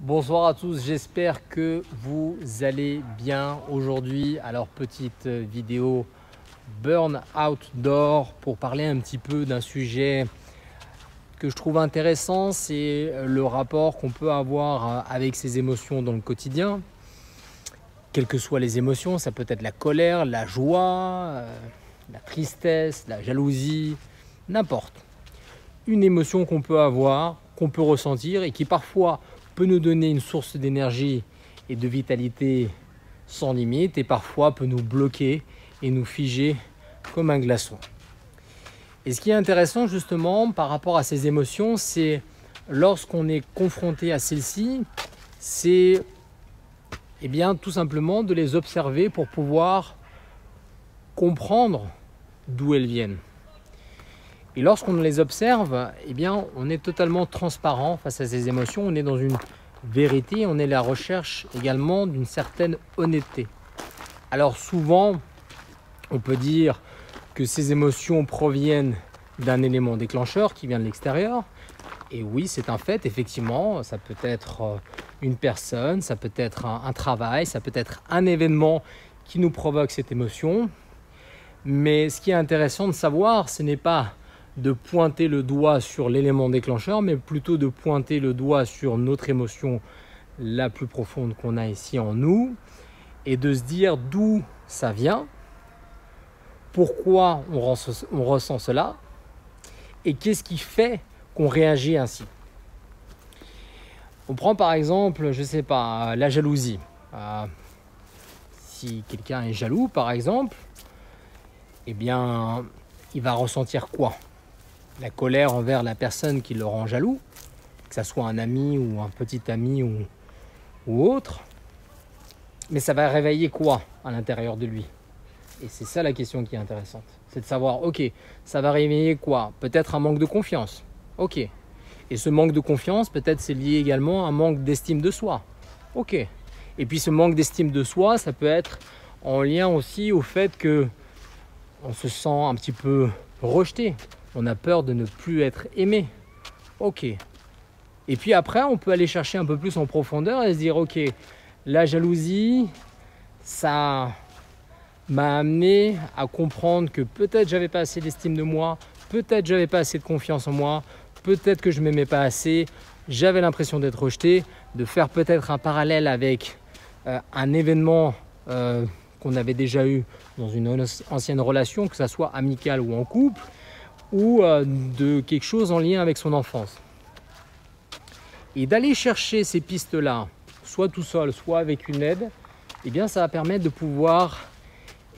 Bonsoir à tous, j'espère que vous allez bien aujourd'hui. Alors petite vidéo Burn Outdoor pour parler un petit peu d'un sujet que je trouve intéressant, c'est le rapport qu'on peut avoir avec ses émotions dans le quotidien. Quelles que soient les émotions, ça peut être la colère, la joie, la tristesse, la jalousie, n'importe. Une émotion qu'on peut avoir, qu'on peut ressentir et qui parfois peut nous donner une source d'énergie et de vitalité sans limite et parfois peut nous bloquer et nous figer comme un glaçon. Et ce qui est intéressant justement par rapport à ces émotions, c'est lorsqu'on est confronté à celles-ci, c'est tout simplement de les observer pour pouvoir comprendre d'où elles viennent. Et lorsqu'on les observe, on est totalement transparent face à ces émotions, on est dans une vérité, on est à la recherche également d'une certaine honnêteté. Alors souvent, on peut dire que ces émotions proviennent d'un élément déclencheur qui vient de l'extérieur. Et oui, c'est un fait, effectivement, ça peut être une personne, ça peut être un travail, ça peut être un événement qui nous provoque cette émotion. Mais ce qui est intéressant de savoir, ce n'est pas de pointer le doigt sur l'élément déclencheur, mais plutôt de pointer le doigt sur notre émotion la plus profonde qu'on a ici en nous et de se dire d'où ça vient, pourquoi on ressent cela et qu'est-ce qui fait qu'on réagit ainsi. On prend par exemple, je ne sais pas, la jalousie. Si quelqu'un est jaloux par exemple, il va ressentir quoi ? La colère envers la personne qui le rend jaloux, que ce soit un ami ou un petit ami ou autre. Mais ça va réveiller quoi à l'intérieur de lui? Et c'est ça la question qui est intéressante. C'est de savoir, ok, ça va réveiller quoi? Peut-être un manque de confiance. Ok. Et ce manque de confiance, peut-être c'est lié également à un manque d'estime de soi. Ok. Et puis ce manque d'estime de soi, ça peut être en lien aussi au fait que on se sent un petit peu rejeté. On a peur de ne plus être aimé. Ok. Et puis après, on peut aller chercher un peu plus en profondeur et se dire, ok, la jalousie, ça m'a amené à comprendre que peut-être j'avais pas assez d'estime de moi, peut-être j'avais pas assez de confiance en moi, peut-être que je m'aimais pas assez, j'avais l'impression d'être rejeté, de faire peut-être un parallèle avec un événement qu'on avait déjà eu dans une ancienne relation, que ça soit amicale ou en couple, ou de quelque chose en lien avec son enfance. Et d'aller chercher ces pistes-là, soit tout seul, soit avec une aide, ça va permettre de pouvoir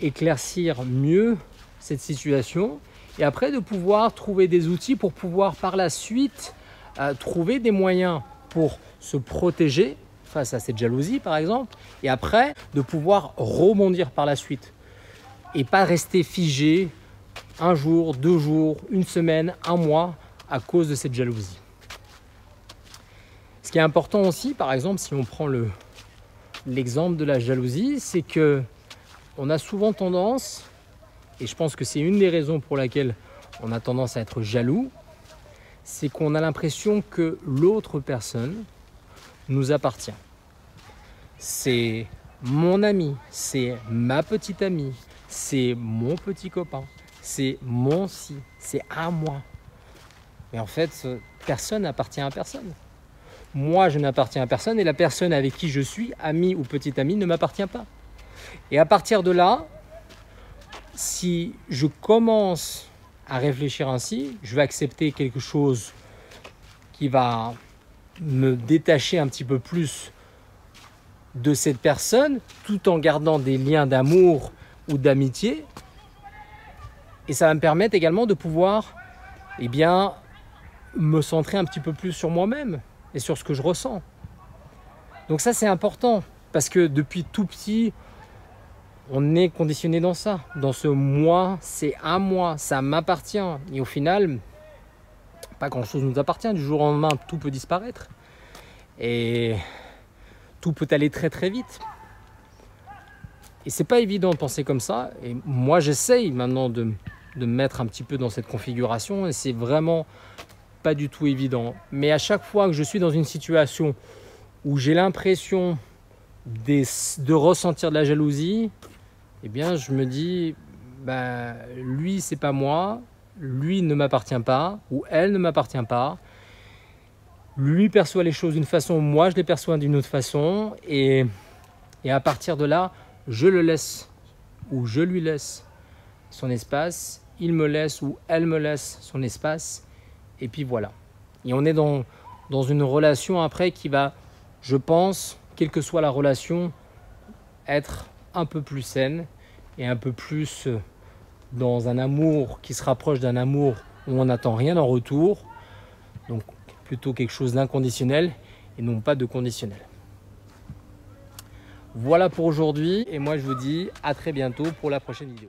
éclaircir mieux cette situation et après de pouvoir trouver des outils pour pouvoir par la suite trouver des moyens pour se protéger face à cette jalousie par exemple et après de pouvoir rebondir par la suite et pas rester figé un jour, 2 jours, une semaine, un mois à cause de cette jalousie. Ce qui est important aussi, par exemple, si on prend l'exemple de la jalousie, c'est que on a souvent tendance, et je pense que c'est une des raisons pour laquelle on a tendance à être jaloux, c'est qu'on a l'impression que l'autre personne nous appartient. C'est mon ami, c'est ma petite amie, c'est mon petit copain, c'est mon si, c'est à moi. Mais en fait, personne n'appartient à personne. Moi, je n'appartiens à personne et la personne avec qui je suis, ami ou petit ami, ne m'appartient pas. Et à partir de là, si je commence à réfléchir ainsi, je vais accepter quelque chose qui va me détacher un petit peu plus de cette personne, tout en gardant des liens d'amour ou d'amitié. Et ça va me permettre également de pouvoir me centrer un petit peu plus sur moi-même et sur ce que je ressens. Donc ça, c'est important parce que depuis tout petit, on est conditionné dans ça, dans ce moi, c'est à moi, ça m'appartient. Et au final, pas grand-chose nous appartient. Du jour au lendemain, tout peut disparaître et tout peut aller très très vite. Et c'est pas évident de penser comme ça. Et moi, j'essaye maintenant de me mettre un petit peu dans cette configuration et c'est vraiment pas du tout évident. Mais à chaque fois que je suis dans une situation où j'ai l'impression de ressentir de la jalousie, eh bien je me dis, bah, lui c'est pas moi, lui ne m'appartient pas, ou elle ne m'appartient pas. Lui perçoit les choses d'une façon, moi je les perçois d'une autre façon, et à partir de là, je le laisse, ou je lui laisse son espace, il me laisse ou elle me laisse son espace, et puis voilà. Et on est dans une relation après qui va, je pense, quelle que soit la relation, être un peu plus saine et un peu plus dans un amour qui se rapproche d'un amour où on n'attend rien en retour, donc plutôt quelque chose d'inconditionnel et non pas de conditionnel. Voilà pour aujourd'hui, et moi je vous dis à très bientôt pour la prochaine vidéo.